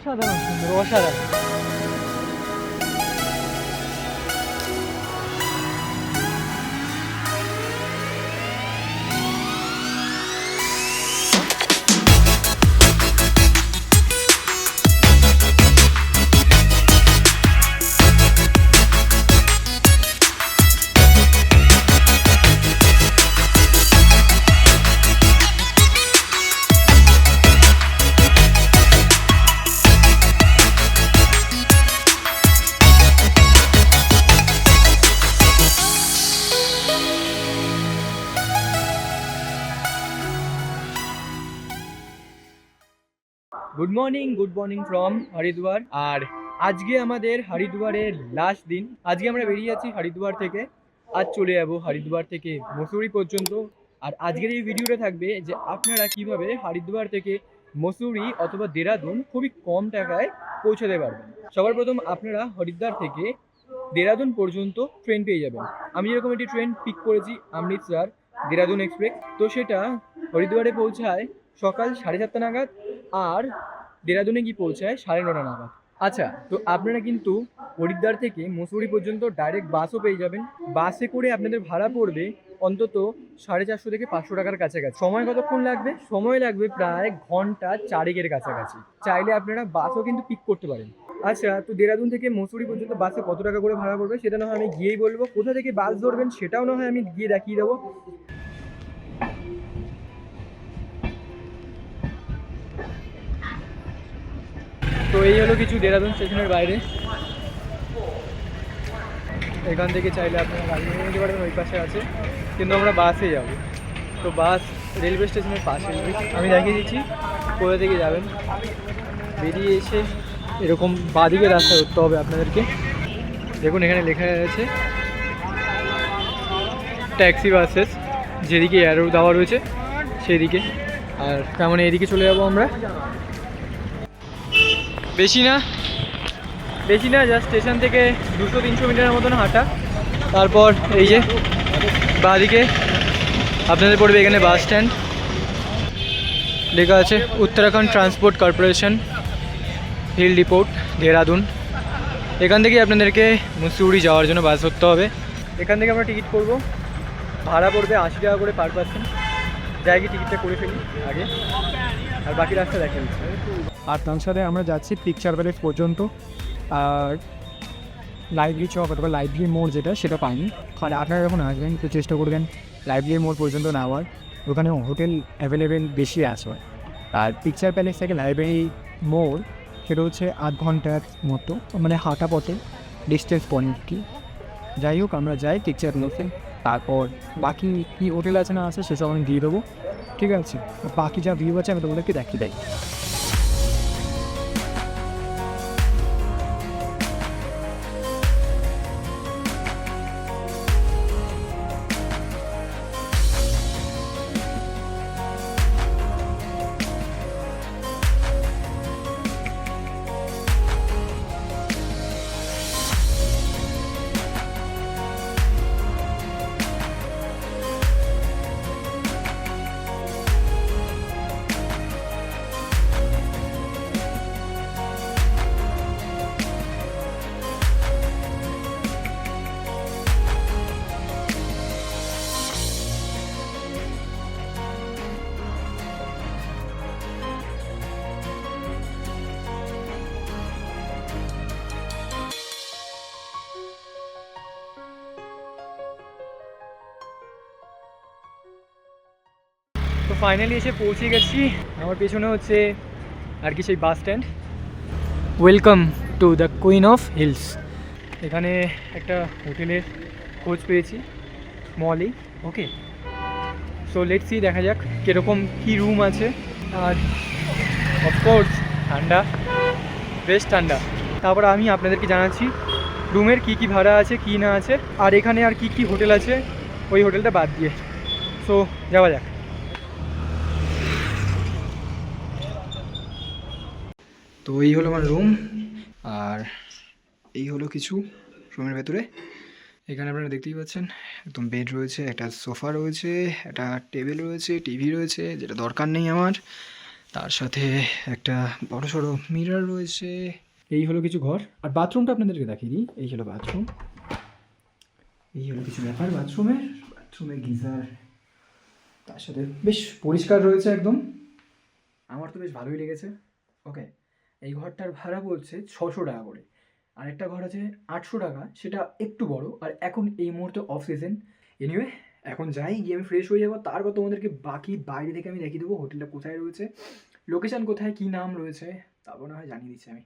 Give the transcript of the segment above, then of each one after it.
অসাধারণ সুন্দর, অসাধারণ। Good morning from Haridwar. আর আজকে আমাদের হরিদ্বারের লাস্ট দিন। আজকে আমরা বেরিয়ে যাচ্ছি হরিদ্বার থেকে। আজ চলে যাব হরিদ্বার থেকে মসুরি পর্যন্ত। আর আজকের এই ভিডিওটা থাকবে যে আপনারা কিভাবে হরিদ্বার থেকে মসুরি অথবা দেরাদুন খুবই কম টাকায় পৌঁছাতে পারবেন। সবার প্রথম আপনারা হরিদ্বার থেকে দেরাদুন পর্যন্ত ট্রেন পেয়ে যাবেন। আমি যেরকম একটি ট্রেন পিক করেছি অমৃতসর দেরাদুন এক্সপ্রেস, তো সেটা হরিদ্বারে পৌঁছায় সকাল 7:30 নাগাদ আর দেরাদুনে গিয়ে পৌঁছায় 9:30 নাগাদ। আচ্ছা, তো আপনারা কিন্তু হরিদ্বার থেকে মসুরি পর্যন্ত ডাইরেক্ট বাসও পেয়ে যাবেন। বাসে করে আপনাদের ভাড়া পড়বে অন্তত 450 থেকে 500 টাকার কাছাকাছি। সময় কতক্ষণ লাগবে? সময় লাগবে প্রায় ঘন্টা 4 কাছাকাছি। চাইলে আপনারা বাসও কিন্তু পিক করতে পারেন। আচ্ছা, তো দেরাদুন থেকে মসুরি পর্যন্ত বাসে কত টাকা করে ভাড়া পড়বে সেটা না হয় আমি গিয়েই বলবো। কোথা থেকে বাস ধরবেন সেটাও না হয় আমি গিয়ে দেখিয়ে দেবো। তো এই হলো কিছু দেরাদুন স্টেশনের বাইরে। এখান থেকে চাইলে আপনারা গাড়ি নিয়ে নিতে পারেন, ওই পাশে আছে, কিন্তু আমরা বাসে যাব। তো বাস রেলওয়ে স্টেশনের পাশে আমি দেখিয়ে দিচ্ছি কোথা থেকে যাবেন। বেরিয়ে এসে এরকম বাঁদিকে রাস্তা ধরতে হবে আপনাদেরকে। দেখুন এখানে লেখা আছে ট্যাক্সি বাসেস, যেদিকে অ্যারো দেওয়া রয়েছে সেই দিকে। আর তার মানে এদিকে চলে যাব আমরা। বেশি না জাস্ট স্টেশন থেকে 200-300 মিটারের মতন হাঁটা। তারপর এই যে বাঁদিকে আপনাদের পড়বে এখানে বাস স্ট্যান্ড, লেখা আছে Uttarakhand transport corporation hill depot Dehradun. এখান থেকে আপনাদেরকে মুসুরি যাওয়ার জন্য বাস ধরতে হবে। এখান থেকে আমরা টিকিট করব, ভাড়া পড়বে 80 টাকা করে পার পার্সন। যাই গিয়ে টিকিটটা করে ফেলি আগে, আর বাকি রাস্তা দেখা দিচ্ছি। আর তার সাথে আমরা যাচ্ছি পিকচার প্যালেস পর্যন্ত। আর লাইব্রেরি চক অথবা লাইব্রেরি মোড় যেটা, সেটা পাইনি। আর আপনারা যখন আসবেন তো চেষ্টা করবেন লাইব্রেরি মোড় পর্যন্ত নেওয়ার, ওখানে হোটেল অ্যাভেলেবেল বেশি আসবে। আর পিকচার প্যালেস থেকে লাইব্রেরি মোড় সেটা হচ্ছে 8 ঘন্টার মতো, মানে হাঁটা পথে ডিস্টেন্স পয়েন্ট কি। যাই হোক, আমরা যাই পিকচার প্যালেসে। তারপর বাকি কী হোটেল আছে না আছে সেসব আমি দিয়ে দেবো, ঠিক আছে? বাকি যা ভিউ আছে আমি তোমাদেরকে দেখিয়ে দেয়। তো ফাইনালি এসে পৌঁছে গেছি। আমার পেছনে হচ্ছে আর কি সেই bus stand. Welcome to the queen of hills. এখানে একটা হোটেলের খোঁজ পেয়েছি, মলি। ওকে, সো লেটস সি, দেখা যাক কীরকম কী রুম আছে। আর অফকোর্স ঠান্ডা, বেশ ঠান্ডা। তারপর আমি আপনাদেরকে জানাচ্ছি রুমের কী কী ভাড়া আছে, কী না আছে, আর এখানে আর কী কী হোটেল আছে ওই হোটেলটা বাদ দিয়ে। সো যাওয়া যাক। তো এই হলো আমার রুম, আর এই হলো কিছু রুমের ভেতরে। এখানে আপনারা দেখতেই পাচ্ছেন একদম বেড রয়েছে, একটা সোফা রয়েছে, একটা টেবিল রয়েছে, টিভি রয়েছে, যেটা দরকার নেই আমার। তার সাথে একটা বড় সড়ো মিরর রয়েছে। এই হলো কিছু ঘর, আর বাথরুমটা আপনাদেরকে দেখিয়ে দিই। এই হলো বাথরুম, এই হলো কিছু ব্যাপার বাথরুমে গিজার, তার সাথে বেশ পরিষ্কার রয়েছে একদম। আমার তো বেশ ভালোই লেগেছে। ওকে, এই ঘরটার ভাড়া বলছে 600 টাকা করে। আরেকটা ঘর আছে 800 টাকা, সেটা একটু বড়, আর এখন এই মুহূর্তে অফ সিজন। এনিওয়ে, এখন যাই, গিয়ে আমি ফ্রেশ হয়ে যাবো, তারপর তোমাদেরকে বাকি বাইরে থেকে আমি দেখিয়ে দেবো হোটেলটা কোথায় রয়েছে, লোকেশন কোথায়, কী নাম রয়েছে, তারপর না হয় জানিয়ে দিচ্ছি আমি।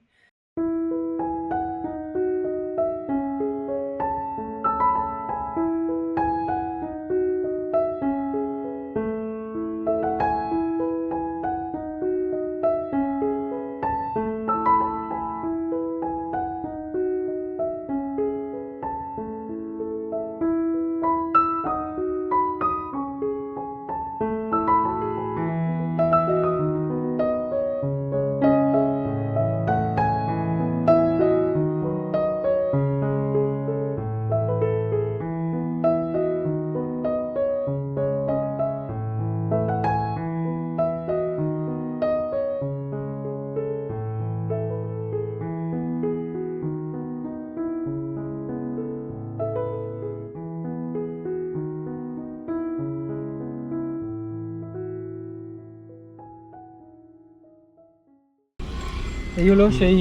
এই হলো সেই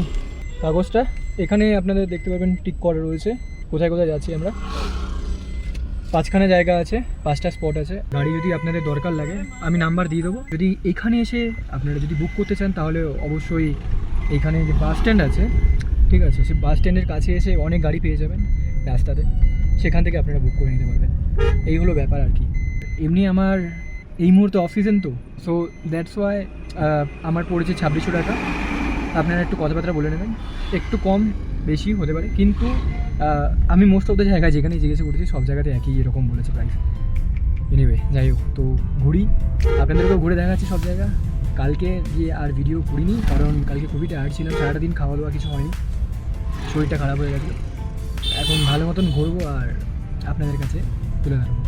কাগজটা, এখানে আপনাদের দেখতে পাবেন টিক করা রয়েছে কোথায় কোথায় যাচ্ছি আমরা। 5খানা জায়গা আছে, 5টা স্পট আছে। গাড়ি যদি আপনাদের দরকার লাগে আমি নাম্বার দিয়ে দেবো। যদি এখানে এসে আপনারা যদি বুক করতে চান তাহলে অবশ্যই এইখানে যে বাস স্ট্যান্ড আছে, ঠিক আছে, সেই বাস স্ট্যান্ডের কাছে এসে অনেক গাড়ি পেয়ে যাবেন রাস্তাতে, সেখান থেকে আপনারা বুক করে নিতে পারবেন। এই হলো ব্যাপার আর কি। এমনি আমার এই মুহূর্তে অফ সিজন তো, সো দ্যাটস ওয়াই আমার পড়েছে 2600 টাকা। আপনারা একটু কথাবার্তা বলে নেবেন, একটু কম বেশি হতে পারে, কিন্তু আমি মোস্ট অফ দ্য জায়গায় যেখানেই জিজ্ঞাসা করেছি সব জায়গাতে একই এরকম বলেছে প্রাইস। এনিওয়ে, যাই হোক, তো ঘুরি, আপনাদেরকেও ঘুরে দেখাচ্ছি সব জায়গা। কালকে গিয়ে আর ভিডিও করিনি, কারণ কালকে খুবই টায়ার্ড ছিলাম, সারাটা দিন খাওয়া দাওয়া কিছু হয়নি, শরীরটা খারাপ হয়ে গেছে। এখন ভালো মতন ঘুরবো আর আপনাদের কাছে তুলে ধরবো।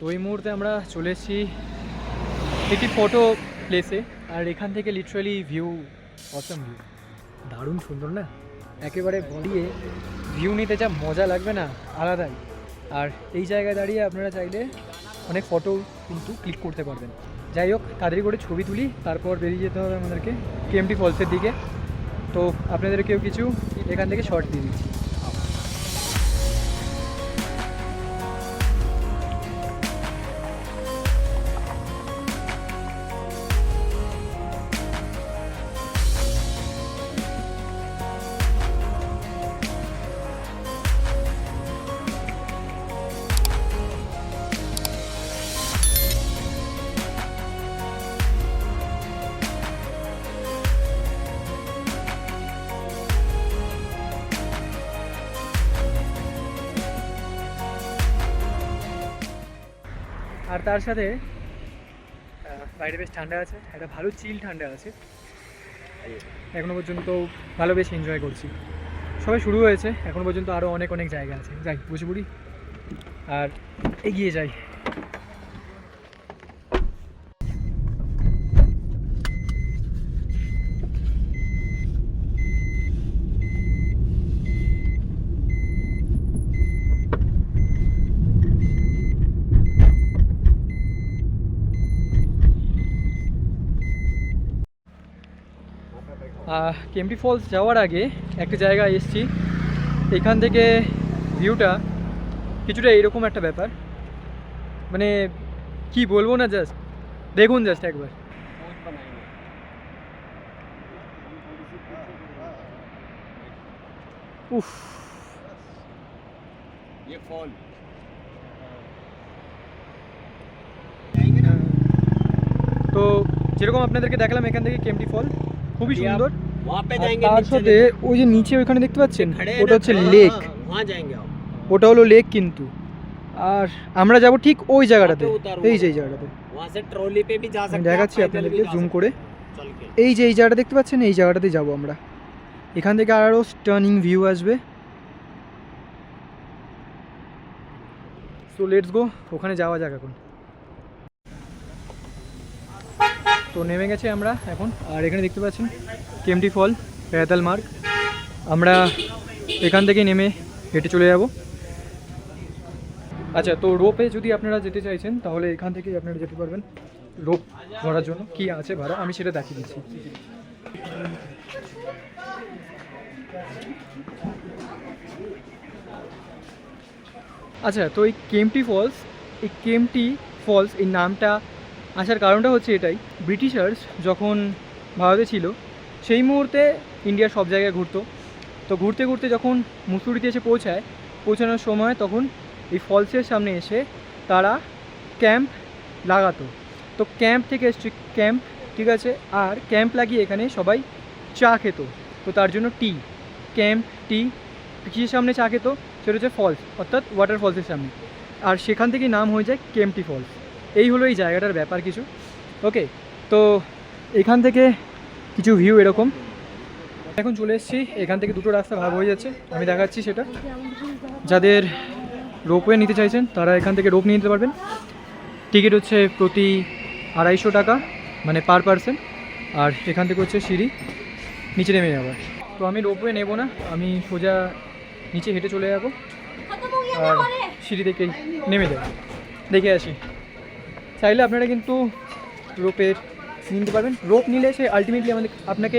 তো এই মুহূর্তে আমরা চলে এসেছি একটি ফটো প্লেসে, আর এখান থেকে লিটারালি ভিউ, অসম ভিউ, দারুণ সুন্দর না, একেবারে বড়িয়ে ভিউ নিতে যা মজা লাগবে না, আলাদাই। আর এই জায়গায় দাঁড়িয়ে আপনারা চাইলে অনেক ফটো কিন্তু ক্লিক করতে পারবেন। যাই হোক, তাড়াতাড়ি করে ছবি তুলি, তারপর বেরিয়ে যেতে হবে আমাদেরকে কেএমটি ফলসের দিকে। তো আপনাদেরকেও কিছু এখান থেকে শর্ট দিয়ে দিচ্ছি। আর তার সাথে বাইরে বেশ ঠান্ডা আছে, একটা ভালো চিল ঠান্ডা আছে, এখনও পর্যন্ত ভালো বেশ এনজয় করছি। সবাই শুরু হয়েছে, এখনও পর্যন্ত আরও অনেক অনেক জায়গা আছে। যাই, বসে পড়ি আর এগিয়ে যাই। কেএমটি ফলস যাওয়ার আগে একটা জায়গায় এসেছি, এখান থেকে ভিউটা কিছুটা এইরকম একটা ব্যাপার, মানে কি বলবো না, জাস্ট দেখুন জাস্ট একবার। উফ, ये फॉल তো যেরকম আপনাদেরকে দেখালাম এখান থেকে কেম্পটি ফল খুবই সুন্দর। वहाँ पे আর जाएंगे তার नीचे সাথে देखो। ওই যে নিচে ওইখানে দেখতে পাচ্ছেন खड़े हैं ওটা ना, হচ্ছে हाँ, লেক, हाँ, वहाँ जाएंगे आप। ওটা হলো লেক কিন্তু। আর আমরা যাব ঠিক ওই জায়গাটাতে, वहाँ पे उतारूंगा। এই যে এই জায়গাটাতে वहाँ से ट्रॉली पे भी जा আমি सकते हैं, দেখাচ্ছি पैदल भी আপনাদেরকে जा জুম सकते করে। हैं, चल के। এই যে এই জায়গাটা দেখতে পাচ্ছেন, এই জায়গাটাতে যাব আমরা। এখান থেকে আরও স্টার্নিং ভিউ আসবে। সো লেটস গো, ওখানে যাওয়া যাক এখন। তো নেমে গেছি আমরা এখন, আর এখানে দেখতে পাচ্ছেন কেম্পটি ফল, প্যারাতাল মার্গ। আমরা এখান থেকে নেমে হেঁটে চলে যাব। আচ্ছা, তো রোপে যদি আপনারা যেতে চাইছেন তাহলে এখান থেকেই আপনারা যেতে পারবেন রোপ ধরার জন্য। কী আছে ভাড়া আমি সেটা দেখিয়ে দিচ্ছি। আচ্ছা, তো এই কেম্পটি ফলস এই নামটা আসার কারণটা হচ্ছে এটাই, ব্রিটিশার্স যখন ভারতে ছিল সেই মুহূর্তে ইন্ডিয়ার সব জায়গায় ঘুরতো। তো ঘুরতে ঘুরতে যখন মুসুরিতে এসে পৌঁছানোর সময় তখন এই ফলসের সামনে এসে তারা ক্যাম্প লাগাতো। তো ক্যাম্প থেকে এসছে ক্যাম্প, ঠিক আছে, আর ক্যাম্প লাগিয়ে এখানে সবাই চা খেত। তো তার জন্য ক্যাম্প কিসের সামনে চা খেত, সেটা হচ্ছে ফলস, অর্থাৎ ওয়াটার ফলসের সামনে। আর সেখান থেকেই নাম হয়ে যায় কেম্পটি ফলস। এই হলো এই জায়গাটার ব্যাপার কিছু। ওকে, তো এখান থেকে কিছু ভিউ এরকম। এখন চলে এসেছি, এখান থেকে দুটো রাস্তা ভাগ হয়ে যাচ্ছে, আমি দেখাচ্ছি সেটা। যাদের রোপওয়ে নিতে চাইছেন তারা এখান থেকে রোপ নিয়ে নিতে পারবেন। টিকিট হচ্ছে প্রতি 250 টাকা, মানে পার পারসন। আর এখান থেকে হচ্ছে সিঁড়ি নিচে নেমে যাবার। তো আমি রোপওয়ে নেব না, আমি সোজা নিচে হেঁটে চলে যাব আর সিঁড়ি থেকেই নেমে যাব। দেখে আসি। চাইলে আপনারা কিন্তু রোপের নিতে পারবেন। রোপ নিলে সে আলটিমেটলি আপনাকে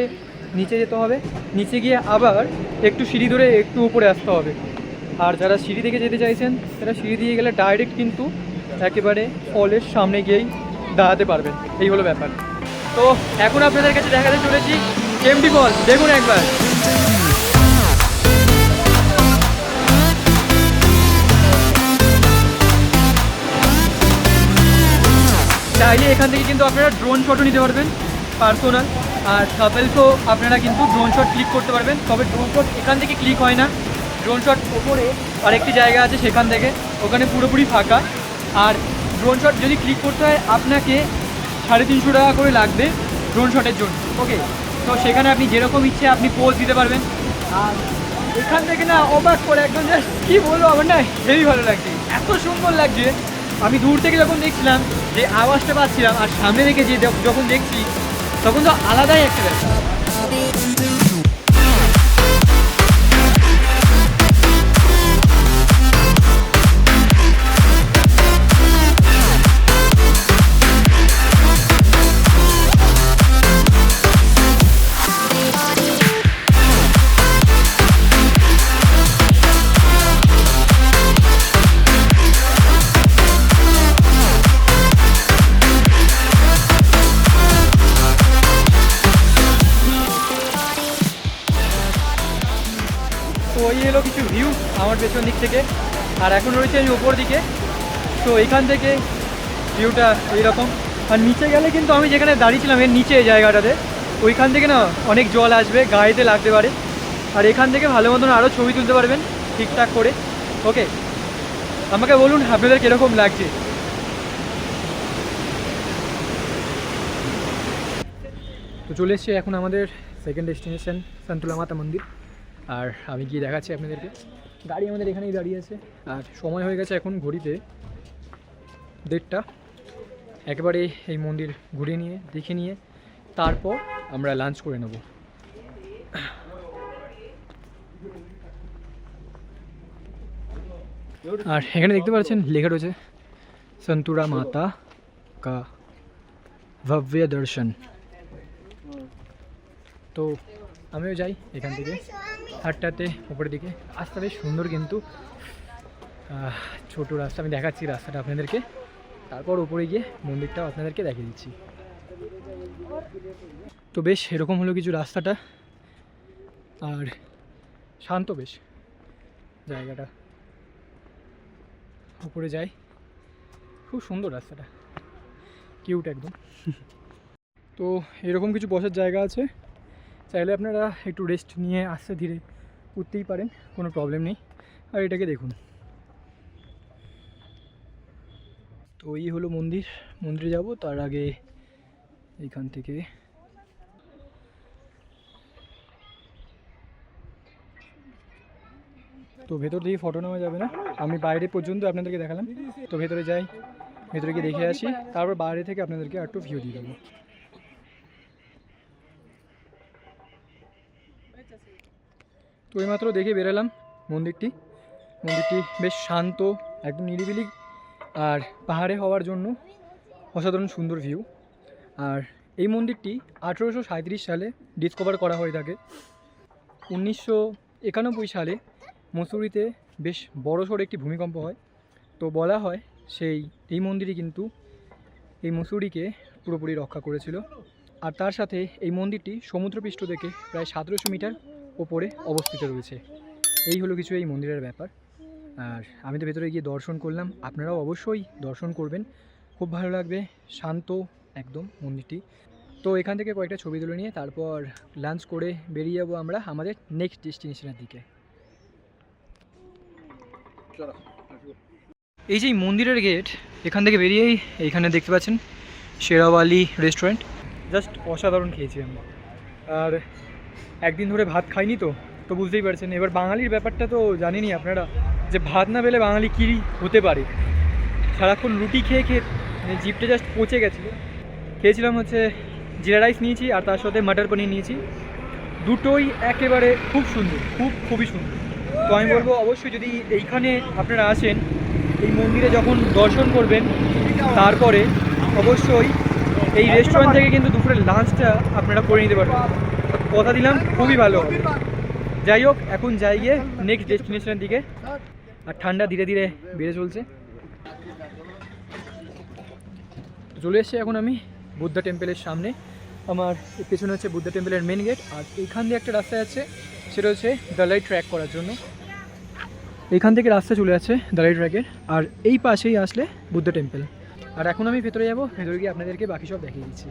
নিচে যেতে হবে, নিচে গিয়ে আবার একটু সিঁড়ি ধরে একটু উপরে আসতে হবে। আর যারা সিঁড়ি থেকে যেতে চাইছেন তারা সিঁড়ি দিয়ে গেলে ডাইরেক্ট কিন্তু একেবারে ফলের সামনে গিয়েই দাঁড়াতে পারবেন। এই হলো ব্যাপার। তো এখন আপনাদের কাছে দেখাতে চলেছি কেম্পটি ফল, দেখুন একবার। চাইলে এখান থেকে কিন্তু আপনারা ড্রোন শটও নিতে পারবেন পার্সোনাল, আর কাপেলসও আপনারা কিন্তু ড্রোন শট ক্লিক করতে পারবেন। তবে ড্রোন শট এখান থেকে ক্লিক হয় না, ড্রোন শট ওপরে আরেকটি জায়গা আছে সেখান থেকে, ওখানে পুরোপুরি ফাঁকা। আর ড্রোন শট যদি ক্লিক করতে হয় আপনাকে 350 টাকা করে লাগবে ড্রোন শটের জন্য। ওকে, তো সেখানে আপনি যেরকম ইচ্ছে আপনি পোজ দিতে পারবেন। আর এখান থেকে না অবাক করে একদম জাস্ট কী বলবো, আমার না হেভি ভালো লাগছে, এত সুন্দর লাগছে। আমি দূর থেকে যখন দেখছিলাম যে আওয়াজটা পাচ্ছিলাম, আর সামনে থেকে যে যখন দেখছি তখন তো আলাদাই একটা ব্যাপার। তো ওই এলো কিছু ভিউ আমার পেছন দিক থেকে, আর এখন রয়েছে আমি ওপর দিকে। তো এখান থেকে ভিউটা এইরকম। আর নিচে গেলে কিন্তু আমি যেখানে দাঁড়িয়েছিলাম এর নিচে এই জায়গাটাতে, ওইখান থেকে না অনেক জল আসবে, গায়েতে লাগতে পারে। আর এখান থেকে ভালো মতন আরও ছবি তুলতে পারবেন ঠিকঠাক করে। ওকে, আমাকে বলুন আপনাদের কীরকম লাগছে। তো চলে এসছি এখন আমাদের সেকেন্ড ডেস্টিনেশন সন্তুলা মাতা মন্দির। আর আমি গিয়ে দেখাচ্ছি আপনাদেরকে। গাড়ি আমাদের এখানেই দাঁড়িয়ে আছে, আর সময় হয়ে গেছে এখন ঘড়িতে 1:30। একেবারে এই মন্দির ঘুরে নিয়ে দেখে নিয়ে তারপর আমরা লাঞ্চ করে নেব। আর এখানে দেখতে পাচ্ছেন লেখা রয়েছে সন্তুরা মাতা কা ভব্য দর্শন। তো আমিও যাই এখান থেকে হাঁটতে উপরের দিকে। রাস্তা বেশ সুন্দর, কিন্তু ছোটো রাস্তা, আমি দেখাচ্ছি রাস্তাটা আপনাদেরকে। তারপর উপরে গিয়ে মন্দিরটাও আপনাদেরকে দেখিয়ে দিচ্ছি। তো বেশ এরকম হলো কিছু রাস্তাটা, আর শান্ত বেশ জায়গাটা। উপরে যাই, খুব সুন্দর রাস্তাটা, কিউট একদম। তো এরকম কিছু বসার জায়গা আছে, চাইলে আপনারা একটু রেস্ট নিয়ে আস্তে ধীরে উঠতেই পারেন, কোনো প্রবলেম নেই। আর এটাকে দেখুন। তো এই হলো মন্দির, মন্দিরে যাব তার আগে এইখান থেকে তো ভেতর দিয়ে ফটো নেওয়া যাবে না, আমি বাইরে পর্যন্ত আপনাদেরকে দেখালাম। তো ভেতরে যাই, ভেতরে গিয়ে দেখে আসি, তারপর বাইরে থেকে আপনাদেরকে একটু ভিউ দিয়ে দেবো। তো এইমাত্র দেখে বেরোলাম মন্দিরটি বেশ শান্ত, একদম নিরিবিলি, আর পাহাড়ে হওয়ার জন্য অসাধারণ সুন্দর ভিউ। আর এই মন্দিরটি 1837 সালে ডিসকভার করা হয়ে থাকে। 1991 সালে মসুরিতে বেশ বড়সড় একটি ভূমিকম্প হয়। তো বলা হয় এই মন্দিরই কিন্তু এই মসুরিকে পুরোপুরি রক্ষা করেছিল। আর তার সাথে এই মন্দিরটি সমুদ্রপৃষ্ঠ থেকে প্রায় 1700 মিটার ওপরে অবস্থিত রয়েছে। এই হলো কিছু এই মন্দিরের ব্যাপার। আর আমি তো ভেতরে গিয়ে দর্শন করলাম, আপনারাও অবশ্যই দর্শন করবেন, খুব ভালো লাগবে, শান্ত একদম মন্দিরটি। তো এখান থেকে কয়েকটা ছবি তুলে নিয়ে তারপর লাঞ্চ করে বেরিয়ে যাবো আমরা আমাদের নেক্সট ডেস্টিনেশনের দিকে। এই যে মন্দিরের গেট, এখান থেকে বেরিয়েই এইখানে দেখতে পাচ্ছেন শেরাওয়ালি রেস্টুরেন্ট, জাস্ট অসাধারণ খেয়েছি আমরা। আর একদিন ধরে ভাত খাইনি, তো বুঝতেই পারছেন। এবার বাঙালির ব্যাপারটা তো জানেনই আপনারা, যে ভাত না পেলে বাঙালি কী হতে পারে। সারাক্ষণ রুটি খেয়ে খেয়ে জিভটা জাস্ট পচে গেছিলো। খেয়েছিলাম হচ্ছে জিরা রাইস নিয়েছি, আর তার সাথে মাটার পনির নিয়েছি, দুটোই একেবারে খুব সুন্দর, খুবই সুন্দর। তো আমি বলবো অবশ্যই যদি এইখানে আপনারা আসেন, এই মন্দিরে যখন দর্শন করবেন, তারপরে অবশ্যই এই রেস্টুরেন্ট থেকে কিন্তু দুপুরের লাঞ্চটা আপনারা করে নিতে পারবেন। কথা দিলাম খুবই ভালো হবে। যাই হোক, এখন যাই গিয়ে নেক্সট ডেস্টিনেশনের দিকে। আর ঠান্ডা ধীরে ধীরে বেড়ে চলছে। চলে এসেছি এখন আমি বুদ্ধা টেম্পলের সামনে। আমার পেছনে হচ্ছে বুদ্ধা টেম্পলের মেন গেট, আর এইখান দিয়ে একটা রাস্তা আছে, সেটা হচ্ছে দালাই ট্র্যাক করার জন্য। এইখান থেকে রাস্তা চলে যাচ্ছে দালাই ট্র্যাকের, আর এই পাশেই আসলে বুদ্ধা টেম্পল। আর এখন আমি ভেতরে যাব, ভেতরে গিয়ে আপনাদেরকে বাকি সব দেখিয়ে দিচ্ছি।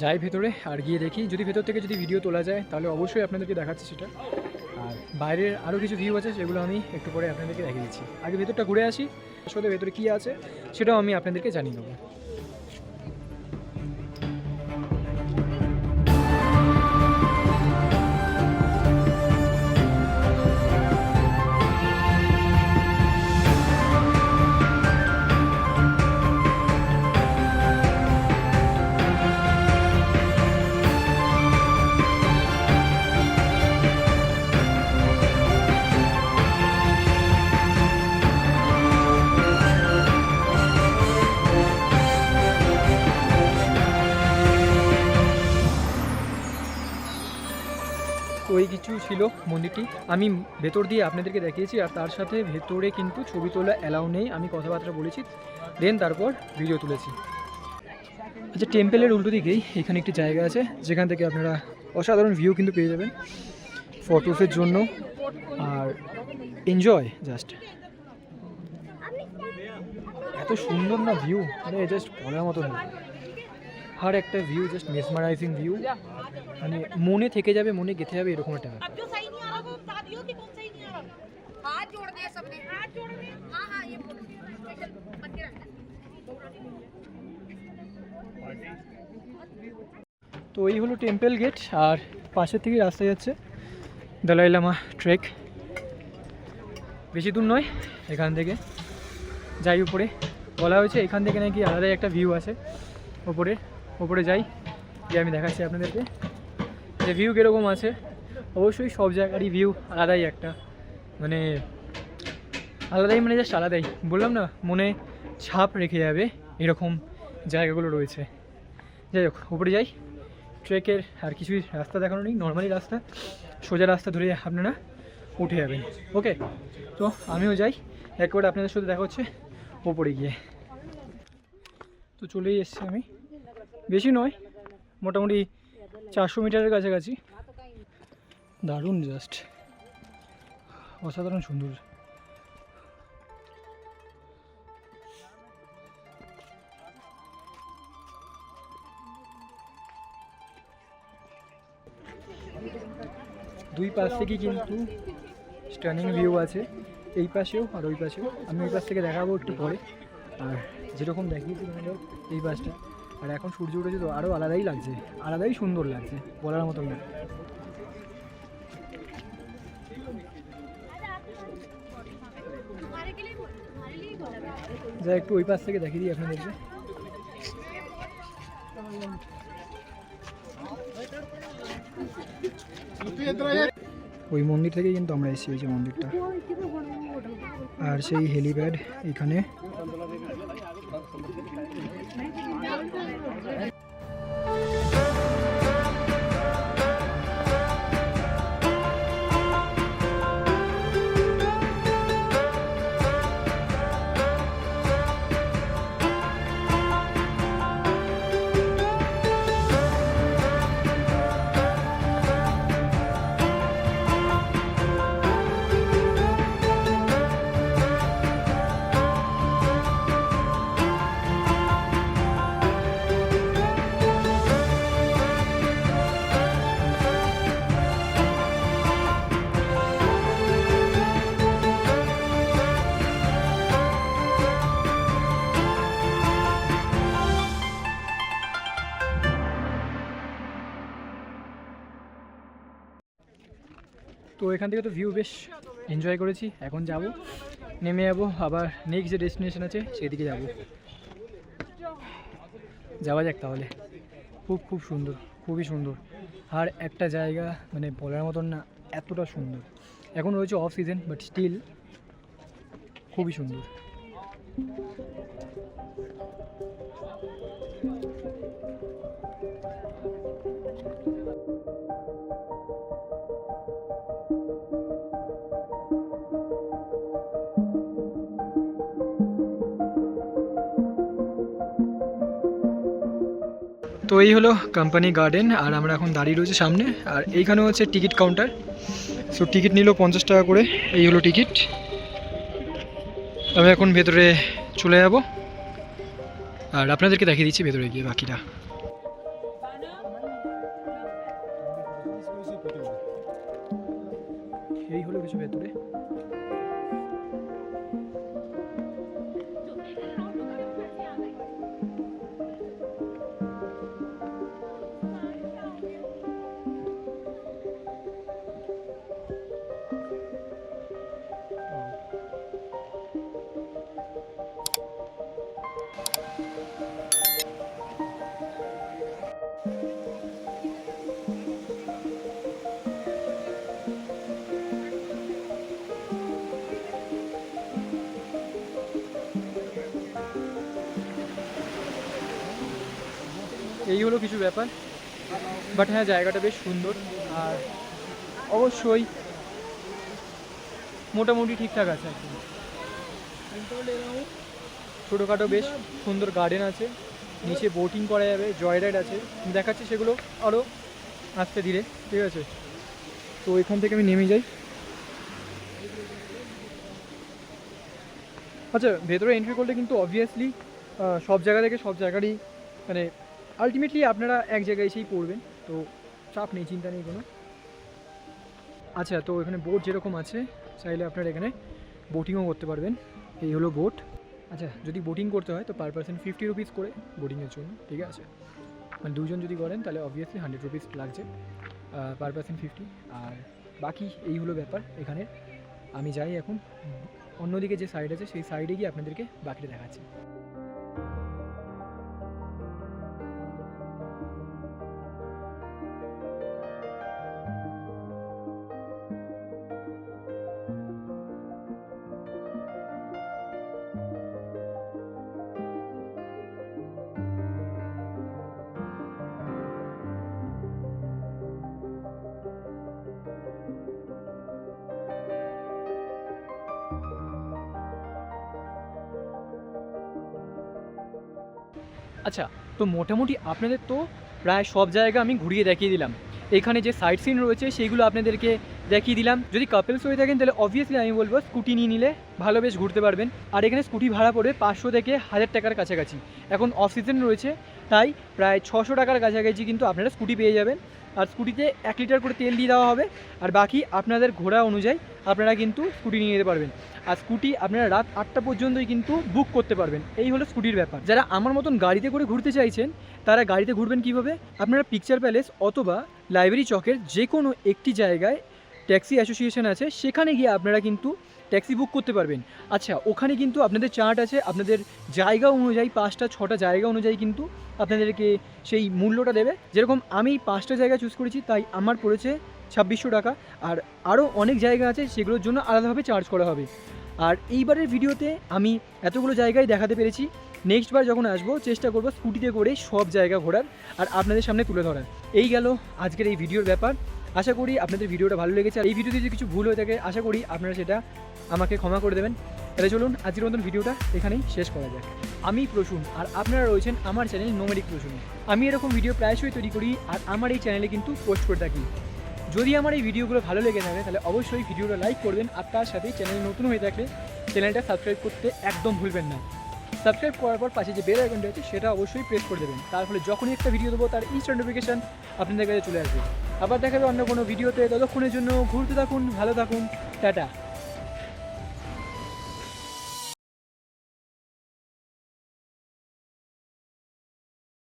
যাই ভেতরে আর গিয়ে দেখি, যদি ভেতর থেকে যদি ভিডিও তোলা যায় তাহলে অবশ্যই আপনাদেরকে দেখাচ্ছি সেটা। আর বাইরের আরও কিছু ভিউ আছে, সেগুলো আমি একটু পরে আপনাদেরকে দেখিয়ে দিচ্ছি। আগে ভেতরটা ঘুরে আসি, আসলে ভেতরে কী আছে সেটাও আমি আপনাদেরকে জানিয়ে দেবো। তো এই কিছু ছিল মন্দিরটি, আমি ভেতর দিয়ে আপনাদেরকে দেখিয়েছি। আর তার সাথে ভেতরে কিন্তু ছবি তোলা অ্যালাউ নেই, আমি কথাবার্তা বলেছি, দেন তারপর ভিডিও তুলেছি। আচ্ছা, টেম্পলের উল্টো দিকেই এখানে একটি জায়গা আছে, যেখান থেকে আপনারা অসাধারণ ভিউ কিন্তু পেয়ে যাবেন ফটোসের জন্য। আর এনজয় জাস্ট, এত সুন্দর না ভিউ, মানে জাস্ট বলার মতো না। আর একটা ভিউ জাস্ট মেসমারাইজিং ভিউ, মানে মনে থেকে যাবে, মনে গেঁথে যাবে এরকম একটা ব্যাপার। তো এই হলো টেম্পল গেট, আর পাশের থেকে রাস্তা যাচ্ছে দালাই লামা ট্রেক। বেশি দূর নয় এখান থেকে, যাই উপরে। বলা হয়েছে এখান থেকে নাকি আলাদাই একটা ভিউ আছে ওপরে যাই, গিয়ে আমি দেখাচ্ছি আপনাদেরকে যে ভিউ কীরকম আছে। অবশ্যই সব জায়গারই ভিউ আলাদাই একটা, মানে জাস্ট আলাদাই। বললাম না, মনে ছাপ রেখে যাবে এরকম জায়গাগুলো রয়েছে। যাই হোক, উপরে যাই। ট্রেকের আর কিছুই রাস্তা দেখানো নেই, নর্মালি রাস্তা, সোজা রাস্তা ধরে আপনারা উঠে যাবেন। ওকে, তো আমিও যাই, একবারে আপনাদের সাথে দেখা হচ্ছে ওপরে গিয়ে। তো চলেই এসছি আমি, বেশি নয়, মোটামুটি 400 মিটারের কাছাকাছি। দারুণ, জাস্ট অসাধারণ সুন্দর। দুই পাশ থেকে কিন্তু স্টানিং ভিউ আছে, এই পাশেও আর ওই পাশেও। আমি ওই পাশ থেকে দেখাবো একটু পরে। আর যেরকম দেখিয়েছি তোমাদের এই পাশটা, আর এখন সূর্য উঠেছে তো আরও আলাদাই লাগছে, আলাদাই সুন্দর লাগছে, বলার মতো না। যা একটু ওই পাশ থেকে দেখিয়ে দিই আপনাদেরকে। ওই মন্দির থেকেই কিন্তু আমরা এসেছি, ওই যে মন্দিরটা, আর সেই হেলিপ্যাড এখানে। তো এখান থেকে তো ভিউ বেশ এনজয় করেছি, এখন যাব, নেমে যাবো আবার নেক্সট যে ডেস্টিনেশন আছে সেদিকে যাব। যাওয়া যাক তাহলে। খুব খুব সুন্দর, খুবই সুন্দর। আর একটা জায়গা মানে বলার মতন না, এতটা সুন্দর। এখন রয়েছে অফ সিজন, বাট স্টিল খুবই সুন্দর। তো এই হলো কোম্পানি গার্ডেন, আর আমরা এখন দাঁড়িয়ে রয়েছে সামনে। আর এইখানে হচ্ছে টিকিট কাউন্টার। সো টিকিট নিল 50 টাকা করে, এই হলো টিকিট। আমি এখন ভেতরে চলে যাব, আর আপনাদেরকে দেখিয়ে দিচ্ছি ভেতরে গিয়ে বাকিটা। এই হলো কিছু ভেতরে। এই হলো কিছু ব্যাপার, বাট হ্যাঁ জায়গাটা বেশ সুন্দর। আর অবশ্যই মোটামুটি ঠিকঠাক আছে আর কি। ছোটোখাটো বেশ সুন্দর গার্ডেন আছে, নিচে বোটিং করা যাবে, জয় রাইড আছে, দেখাচ্ছি সেগুলো আরও আস্তে ধীরে, ঠিক আছে। তো এখান থেকে আমি নেমে যাই। আচ্ছা, ভেতরে এন্ট্রি করলে কিন্তু অবভিয়াসলি সব জায়গা থেকে সব জায়গারই মানে আলটিমেটলি আপনারা এক জায়গায় এসেই পড়বেন, তো চাপ নেই, চিন্তা নেই কোনো। আচ্ছা, তো এখানে বোট যেরকম আছে, চাইলে আপনারা এখানে বোটিংও করতে পারবেন। এই হলো বোট, আচ্ছা, যদি বোটিং করতে হয় তো পার পার্সন 50 রুপিস করে বোটিংয়ের জন্য, ঠিক আছে? মানে দুজন যদি করেন তাহলে অবভিয়াসলি 100 রুপিস লাগছে পার পার্সন 50। আর বাকি এই হলো ব্যাপার এখানে। আমি যাই এখন অন্যদিকে যে সাইড আছে সেই সাইডে গিয়ে আপনাদেরকে বাকিটা দেখাচ্ছি। আচ্ছা, তো মোটামুটি আপনাদের তো প্রায় সব জায়গা আমি ঘুরিয়ে দেখিয়ে দিলাম। এখানে যে সাইট সিন রয়েছে সেইগুলো আপনাদেরকে দেখিয়ে দিলাম। যদি কাপলস হয়ে থাকেন তাহলে অবভিয়াসলি আমি বলবো স্কুটি নিয়ে নিলে ভালো, বেশ ঘুরতে পারবেন। আর এখানে স্কুটি ভাড়া পড়বে 500 থেকে 1000 টাকার কাছাকাছি। এখন অফ সিজন রয়েছে তাই প্রায় 600 টাকার কাছাকাছি কিন্তু আপনারা স্কুটি পেয়ে যাবেন। আর স্কুটিতে 1 লিটার করে তেল দিয়ে দেওয়া হবে। আর বাকি আপনাদের ঘোরা অনুযায়ী আপনারা কিন্তু স্কুটি নিয়ে যেতে পারবেন। আর স্কুটি আপনারা রাত 8টা পর্যন্তই কিন্তু বুক করতে পারবেন। এই হলো স্কুটির ব্যাপার। যারা আমার মতন গাড়িতে করে ঘুরতে চাইছেন তারা গাড়িতে ঘুরবেন কীভাবে? আপনারা পিকচার প্যালেস অথবা লাইব্রেরি চকের যে কোনো একটি জায়গায় ট্যাক্সি অ্যাসোসিয়েশন আছে, সেখানে গিয়ে আপনারা কিন্তু ট্যাক্সি বুক করতে পারবেন। আচ্ছা, ওখানে কিন্তু আপনাদের চার্ট আছে, আপনাদের জায়গা অনুযায়ী 5টা 6টা জায়গা অনুযায়ী কিন্তু আপনাদেরকে সেই মূল্যটা দেবে। যেরকম আমি 5টা জায়গা চুজ করেছি তাই আমার পড়েছে 2600 টাকা। আর আরও অনেক জায়গা আছে সেগুলোর জন্য আলাদাভাবে চার্জ করা হবে। আর এইবারের ভিডিওতে আমি এতগুলো জায়গায় দেখাতে পেরেছি। নেক্সট বার যখন আসবো চেষ্টা করবো স্কুটিতে করে সব জায়গা ঘোরার আর আপনাদের সামনে তুলে ধরার। এই গেল আজকের এই ভিডিওর ব্যাপার। আশা করি আপনাদের ভিডিওটা ভালো লেগেছে। আর এই ভিডিওতে যদি কিছু ভুল হয়ে থাকে আশা করি আপনারা সেটা আমাকে ক্ষমা করে দেবেন। তাহলে চলুন আজকের মতন ভিডিওটা এখানেই শেষ করা যাক। আমি প্রসূন আর আপনারা রয়েছেন আমার চ্যানেল নোম্যাডিক প্রসূন। আমি এরকম ভিডিও প্রায়শই তৈরি করি আর আমার এই চ্যানেলে কিন্তু পোস্ট করে থাকি। যদি আমার এই ভিডিওগুলো ভালো লেগে থাকে তাহলে অবশ্যই ভিডিওটা লাইক করবেন। আর তার সাথে চ্যানেল নতুন হয়ে থাকলে চ্যানেলটা সাবস্ক্রাইব করতে একদম ভুলবেন না। সাবস্ক্রাইব করার পর পাশে যে বেল আইকনটা আছে সেটা অবশ্যই প্রেস করে দেবেন। তার ফলে যখনই একটা ভিডিও দেবো তার ইনস্ট্যান্ট নোটিফিকেশন আপনাদের কাছে চলে আসবে। আবার দেখা যাবে অন্য কোনো ভিডিওতে। ততক্ষণের জন্য ঘুরতে থাকুন, ভালো থাকুন, টাটা।